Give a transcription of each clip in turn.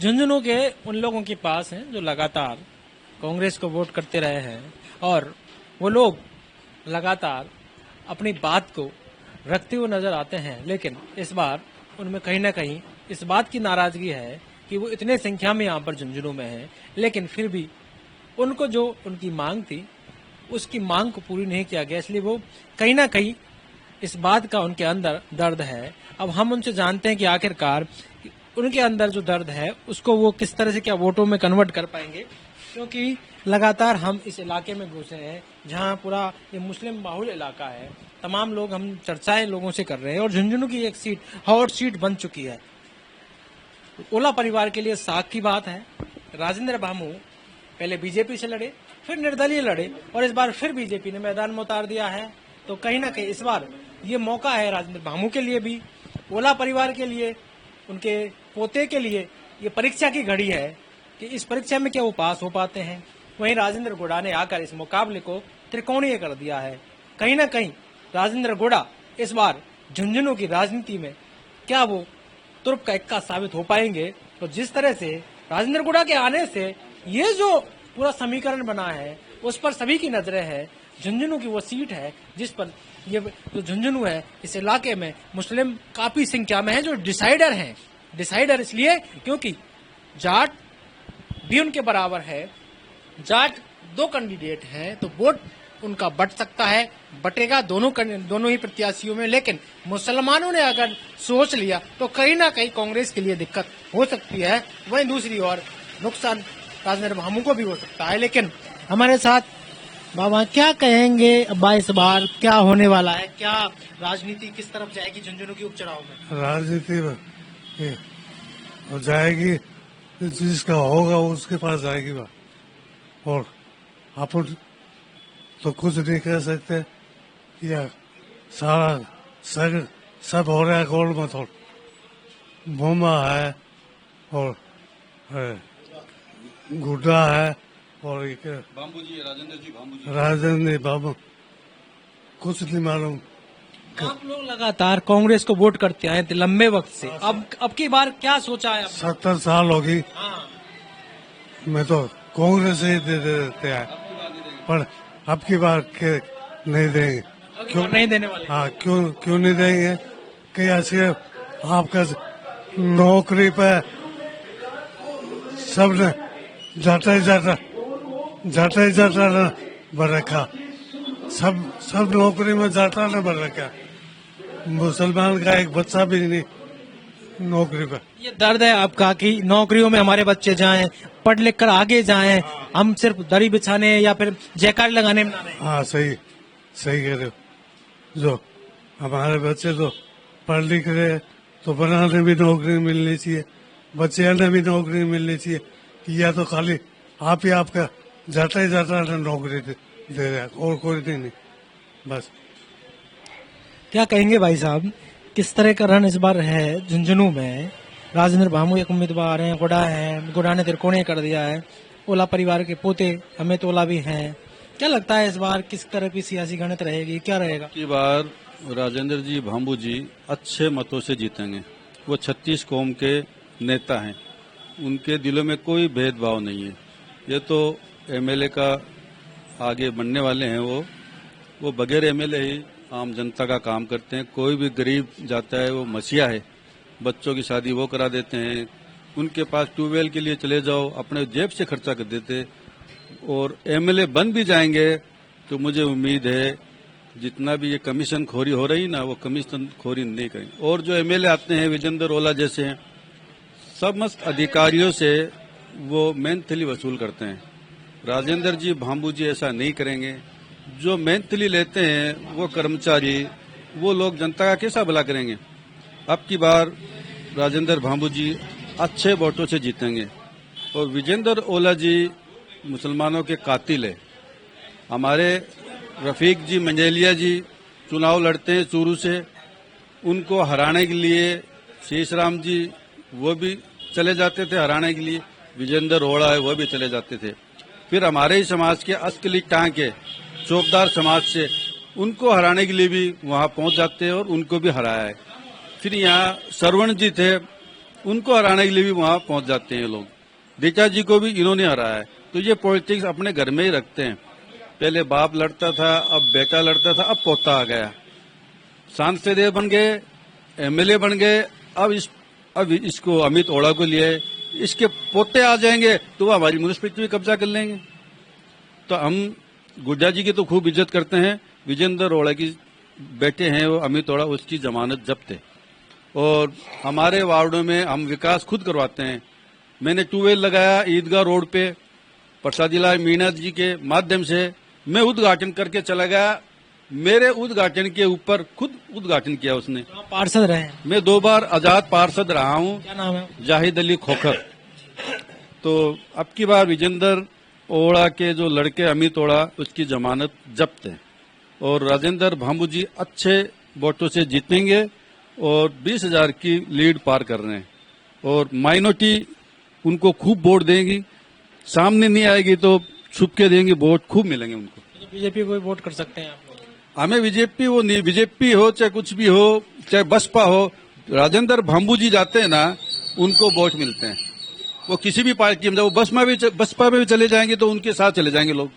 झुंझुनू के उन लोगों के पास हैं जो लगातार कांग्रेस को वोट करते रहे हैं और वो लोग लगातार अपनी बात को रखते हुए नजर आते हैं, लेकिन इस बार उनमें कहीं ना कहीं इस बात की नाराजगी है कि वो इतने संख्या में यहाँ पर झुंझुनू में हैं, लेकिन फिर भी उनको जो उनकी मांग थी उसकी मांग को पूरी नहीं किया गया, इसलिए वो कहीं ना कहीं इस बात का उनके अंदर दर्द है। अब हम उनसे जानते हैं कि आखिरकार उनके अंदर जो दर्द है उसको वो किस तरह से क्या वोटों में कन्वर्ट कर पाएंगे, क्योंकि लगातार हम इस इलाके में घुसे हैं जहां पूरा ये मुस्लिम बाहुल इलाका है। तमाम लोग, हम चर्चाएं लोगों से कर रहे हैं और झुंझुनू की एक सीट हॉट सीट बन चुकी है। ओला परिवार के लिए साख की बात है। राजेंद्र भामू पहले बीजेपी से लड़े, फिर निर्दलीय लड़े और इस बार फिर बीजेपी ने मैदान में उतार दिया है। तो कहीं ना कहीं इस बार ये मौका है राजेंद्र भामू के लिए भी, ओला परिवार के लिए, उनके पोते के लिए ये परीक्षा की घड़ी है कि इस परीक्षा में क्या वो पास हो पाते हैं। वहीं राजेंद्र गोड़ा ने आकर इस मुकाबले को त्रिकोणीय कर दिया है। कहीं ना कहीं राजेंद्र गोड़ा इस बार झुंझुनू की राजनीति में क्या वो तुर्क का इक्का साबित हो पाएंगे। तो जिस तरह से राजेंद्र गोड़ा के आने से ये जो पूरा समीकरण बना है उस पर सभी की नजरें हैं। झुंझुनू की वो सीट है जिस पर ये जो झुंझुनू है इस इलाके में मुस्लिम काफी संख्या में है जो डिसाइडर हैं। डिसाइडर इसलिए क्योंकि जाट भी उनके बराबर है, जाट दो कैंडिडेट हैं तो वोट उनका बट सकता है, बटेगा दोनों ही प्रत्याशियों में। लेकिन मुसलमानों ने अगर सोच लिया तो कहीं ना कहीं कांग्रेस के लिए दिक्कत हो सकती है। वहीं दूसरी ओर नुकसान राजेंद्र भामू को भी हो सकता है। लेकिन हमारे साथ बाबा क्या कहेंगे अब्बा, इस बार क्या होने वाला है, क्या राजनीति किस तरफ जाएगी झुंझुनू की उपचुनाव में? राजनीति हो जाएगी, जिसका होगा उसके पास जाएगी बात। और अपन तो कुछ नहीं कह सकते, या सारा सब हो रहा है गोल में। थोड़ा मोमा है और गुड्डा है और एक बाबू जी, राजेंद्र बाबू, कुछ नहीं मालूम। आप लोग लगातार कांग्रेस को वोट करते आए थे लंबे वक्त से, अब की बार क्या सोचा है? 70 साल होगी। हाँ। मैं तो कांग्रेस ही दे देते हैं, पर अब की बार के नहीं देंगे। क्यों नहीं देने वाले? हाँ, क्यों नहीं देंगे कि ऐसे आपका नौकरी पे सबने जाता न बढ़ रखा, सब नौकरी में जाता न बढ़ रखा। मुसलमान का एक बच्चा भी नहीं नौकरी पे। ये दर्द है आपका कि नौकरियों में हमारे बच्चे जाएं, पढ़ लिख कर आगे जाएं, हम सिर्फ दरी बिछाने या फिर जयकार लगाने में ना रहें। हाँ, सही कह रहे हो। जो हमारे बच्चे तो पढ़ लिख रहे तो बनाने भी नौकरी मिलनी चाहिए, बच्चे ने भी नौकरी मिलनी चाहिए। या तो खाली आप ही आपका जाता नौकरी दे रहा है और कोई नहीं। बस क्या कहेंगे भाई साहब, किस तरह का रन इस बार है झुंझुनू में? राजेंद्र भामू एक उम्मीदवार हैं, गुड़ा ने त्रिकोणीय कर दिया है, ओला परिवार के पोते अमित ओला भी हैं। क्या लगता है इस बार किस तरह की सियासी गणित रहेगी, क्या रहेगा? की बार राजेंद्र जी भामू जी अच्छे मतों से जीतेंगे। वो 36 कौम के नेता हैं, उनके दिलों में कोई भेदभाव नहीं है। ये तो एमएलए का आगे बढ़ने वाले हैं, वो बगैर एमएलए ही आम जनता का काम करते हैं। कोई भी गरीब जाता है वो मसीहा है, बच्चों की शादी वो करा देते हैं। उनके पास ट्यूबवेल के लिए चले जाओ, अपने जेब से खर्चा कर देते। और एमएलए बन भी जाएंगे तो मुझे उम्मीद है जितना भी ये कमीशन खोरी हो रही ना, वो कमीशन खोरी नहीं करेंगे। और जो एमएलए आते हैं विजेंद्र ओला जैसे हैं, समस्त अधिकारियों से वो मेहनतली वसूल करते हैं। राजेंद्र जी भामू जी ऐसा नहीं करेंगे। जो मेहनतली लेते हैं वो कर्मचारी, वो लोग जनता का कैसा भला करेंगे? अब की बार राजेंद्र भामू जी अच्छे वोटों से जीतेंगे। और विजेंद्र ओला जी मुसलमानों के कातिल है। हमारे रफीक जी मंजेलिया जी चुनाव लड़ते हैं शुरू से, उनको हराने के लिए शीश राम जी वो भी चले जाते थे हराने के लिए, विजेंद्र ओला है वो भी चले जाते थे। फिर हमारे ही समाज के असकली टांके चौकदार समाज से उनको हराने के लिए भी वहां पहुंच जाते हैं और उनको भी हराया है। फिर यहाँ सरवण जी थे, उनको हराने के लिए भी वहां पहुंच जाते हैं लोग। ऋचा जी को भी इन्होंने हराया है। तो ये पॉलिटिक्स अपने घर में ही रखते हैं। पहले बाप लड़ता था, अब बेटा लड़ता था, अब पोता आ गया, सांसद बन गए, एमएलए बन गए, अब इसको अमित ओढ़ा को लिए, इसके पोते आ जाएंगे तो वो हमारी म्यूनिसिपैलिटी भी कब्जा कर लेंगे। तो हम गुड्डा जी की तो खूब इज्जत करते हैं। विजेंद्र ओढ़ा की बेटे हैं वो अमित ओढ़ा, उसकी जमानत जब्त है। और हमारे वार्डों में हम विकास खुद करवाते हैं। मैंने ट्यूबवेल लगाया ईदगाह रोड पे, प्रसादी लाल मीणा जी के माध्यम से मैं उद्घाटन करके चला गया। मेरे उद्घाटन के ऊपर खुद उद्घाटन किया उसने। तो आप पार्षद रहे हैं? मैं 2 बार आजाद पार्षद रहा हूँ। क्या नाम है? जाहिद अली खोखर। तो अब की बार विजेंद्र ओढ़ा के जो लड़के अमित ओढ़ा, उसकी जमानत जब्त है और राजेंद्र भांबू जी अच्छे वोटों से जीतेंगे और 20,000 की लीड पार कर रहे हैं। और माइनॉरिटी उनको खूब वोट देंगी, सामने नहीं आएगी तो छुप के देंगे वोट, खूब मिलेंगे उनको। तो बीजेपी को वोट कर सकते हैं आप लोग? हमें बीजेपी वो नहीं, बीजेपी हो चाहे कुछ भी हो, चाहे बसपा हो, राजेंद्र भांबू जी जाते हैं ना, उनको वोट मिलते हैं। वो किसी भी पार्टी में, वो बसपा में भी चले जाएंगे तो उनके साथ चले जाएंगे लोग।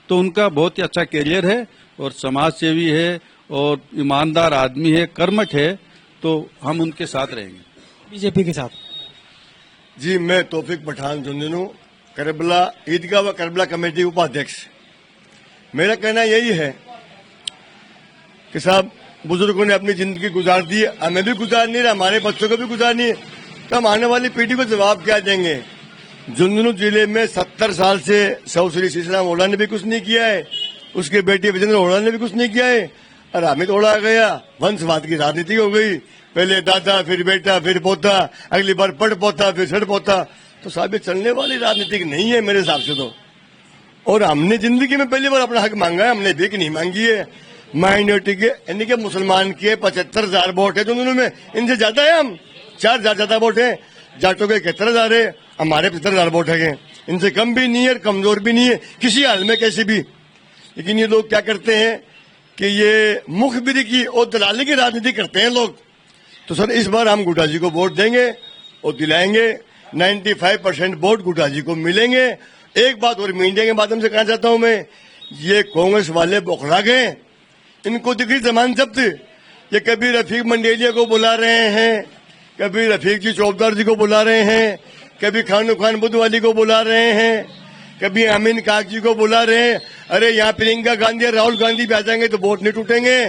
तो उनका बहुत ही अच्छा कैरियर है और समाज सेवी है और ईमानदार आदमी है, कर्मठ है, तो हम उनके साथ रहेंगे। बीजेपी के साथ? जी, मैं तौफीक पठान झुंझुनू, करबला ईदगाह व करबला कमेटी उपाध्यक्ष। मेरा कहना यही है कि साहब, बुजुर्गों ने अपनी जिंदगी गुजार दी, हमें भी गुजारनी है, हमारे बच्चों को भी गुजारनी है, तो हम आने वाली पीढ़ी को जवाब क्या देंगे। झुंझुनू जिले में 70 साल से सौ श्री सीसराम ओढ़ा ने भी कुछ नहीं किया है, उसके बेटे विजेंद्र ओढ़ा ने भी कुछ नहीं किया है, और अमित ओढ़ा आ गया, वंशवाद की राजनीति हो गई, पहले दादा फिर बेटा फिर पोता, अगली बार पड़ पोता फिर सड़ पोता। तो साहब ये चलने वाली राजनीति नहीं है मेरे हिसाब से तो। और हमने जिंदगी में पहली बार अपना हक मांगा है, हमने भीख नहीं मांगी है। माइनॉरिटी के यानी कि मुसलमान के 75,000 वोट है दोनों में, इनसे ज्यादा है, हम 4,000 ज्यादा वोट है, जाटों के 71,000 है, हमारे 75,000 वोट है, इनसे कम भी नहीं है और कमजोर भी नहीं है किसी हाल में कैसे भी। लेकिन ये लोग क्या करते हैं कि ये मुखबिरी की और दलाली की राजनीति करते हैं लोग। तो सर इस बार हम गुड्डा जी को वोट देंगे और दिलाएंगे, 95% वोट गुड्डा जी को मिलेंगे। एक बात और मीडिया के माध्यम से कहना चाहता हूं मैं, ये कांग्रेस वाले बौखला गए, इनको दिख रही जमान जब्त। ये कभी रफीक मंडेलिया को बुला रहे हैं, कभी रफीक जी चौबदार जी को बुला रहे हैं, कभी खानू खान बुद्धवाली को बुला रहे हैं, कभी अमीन काक जी को बुला रहे हैं। अरे यहाँ प्रियंका गांधी और राहुल गांधी भी आ जाएंगे तो वोट नहीं टूटेंगे।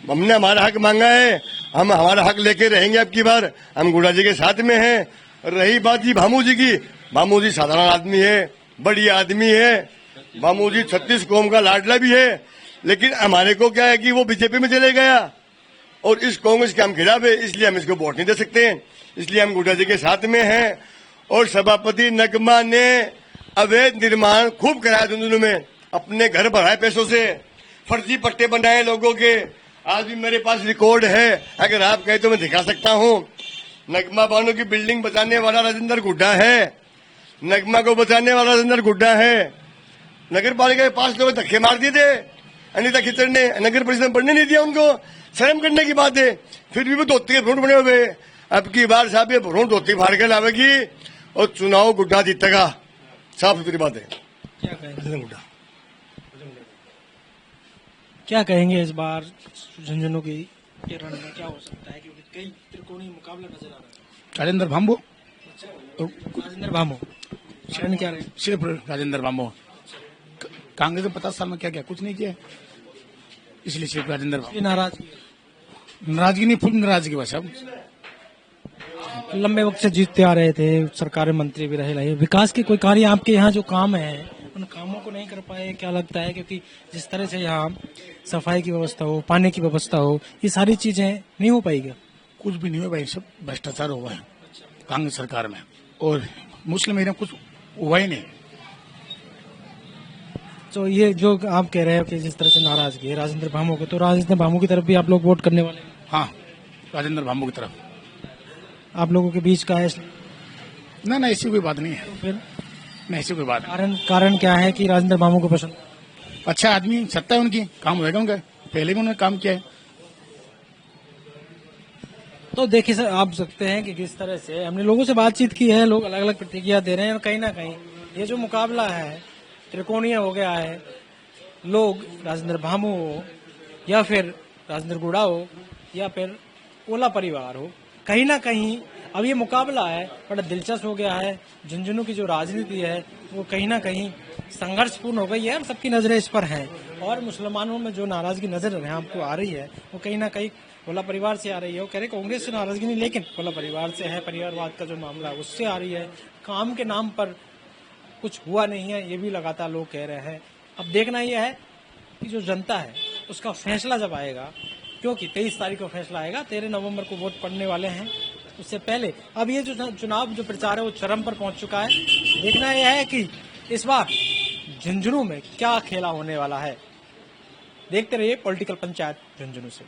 हमने हमारा हक मांगा है, हम हमारा हक लेके रहेंगे। अब की बार हम गुड्डा जी के साथ में हैं। रही बात जी भामू जी की, भामू जी साधारण आदमी है, बढ़िया आदमी है, भामू जी 36 कौम का लाडला भी है, लेकिन हमारे को क्या है कि वो बीजेपी में चले गया और इस कांग्रेस के हम खिलाफ है, इसलिए हम इसको वोट नहीं दे सकते हैं, इसलिए हम गुड्डा जी के साथ में हैं। और सभापति नगमा ने अवैध निर्माण खूब कराया झुंझुनू में, अपने घर भराए पैसों से, फर्जी पट्टे बनाए लोगों के। आज भी मेरे पास रिकॉर्ड है, अगर आप कहें तो मैं दिखा सकता हूं। नगमा बानो की बिल्डिंग बचाने वाला राजेंद्र गुड्डा है, नगमा को बचाने वाला राजेंद्र गुड्डा है। नगर पालिका के 5 लोग धक्के मार दिए थे, अनिता खिचड़ ने नगर परिषद में बढ़ने नहीं दिया उनको। शर्म करने की बात है, फिर भी वो धोती के भ्रूण बने हुए। अब की बार साहब ये भ्रूण धोती फाड़ के लावेगी और चुनाव गुड्डा जीतेगा, साफ सुथरी बात है। क्या कहेंगे? क्या कहेंगे इस बार झुंझुनू की के रण में क्या हो सकता है, क्योंकि कई त्रिकोणीय मुकाबला नजर आ रहा है। राजेंद्र भांबू, राजेंद्र भामू शरण क्या रहे? सिर्फ राजेंद्र भांबू। कांग्रेस ने 50 साल में क्या किया? कुछ नहीं किया, इसलिए सिर्फ राजेंद्र भांबू। नाराजगी नहीं, फुल नाराजगी बस। अब लंबे वक्त से जीतते आ रहे थे, सरकारी मंत्री भी रहे, विकास के कोई कार्य आपके यहाँ जो काम है उन कामों को नहीं कर पाए, क्या लगता है? क्योंकि जिस तरह से यहाँ सफाई की व्यवस्था हो, पानी की व्यवस्था हो, ये सारी चीजें नहीं हो पाएगी। कुछ भी नहीं हुआ भाई, सब भ्रष्टाचार हुआ है कांग्रेस सरकार में, और मुस्लिम एरिया कुछ हुआ ही नहीं। तो ये जो आप कह रहे हो कि जिस तरह से नाराजगी है राजेंद्र भामू को, तो राजेंद्र भामू की तरफ भी आप लोग वोट करने वाले हैं? हाँ, राजेंद्र भांबू की तरफ। आप लोगों के बीच का है? ना ऐसी कोई बात नहीं है। तो फिर नहीं, ऐसी कोई बात। कारण क्या है कि राजेंद्र भामू को पसंद? अच्छा आदमी, सत्ता है उनकी, काम होएगा उनका, पहले भी उन्होंने काम किया है। तो देखिए सर, आप सकते हैं कि किस तरह से हमने लोगों से बातचीत की है, लोग अलग अलग प्रतिक्रिया दे रहे हैं और कहीं ना कहीं ये जो मुकाबला है त्रिकोणीय हो गया है। लोग राजेंद्र भामू हो या फिर राजेंद्र गुड़ा हो या फिर ओला परिवार हो, कहीं ना कहीं अब ये मुकाबला है बड़ा दिलचस्प हो गया है। झुंझुनू की जो राजनीति है वो कहीं ना कहीं संघर्षपूर्ण हो गई है और सबकी नजरें इस पर हैं। और मुसलमानों में जो नाराजगी नजर हमको आ रही है वो कहीं ना कहीं ओला परिवार से आ रही है। वो कह रहे कांग्रेस से नाराजगी नहीं, लेकिन ओला परिवार से है, परिवारवाद का जो मामला है उससे आ रही है। काम के नाम पर कुछ हुआ नहीं है, ये भी लगातार लोग कह रहे हैं। अब देखना यह है कि जो जनता है उसका फैसला जब आएगा, क्योंकि 23 तारीख को फैसला आएगा, 13 नवंबर को वोट पड़ने वाले हैं। उससे पहले अब ये जो चुनाव जो प्रचार है वो चरम पर पहुंच चुका है। देखना यह है कि इस बार झुंझुनू में क्या खेला होने वाला है। देखते रहिए पॉलिटिकल पंचायत झुंझुनू से।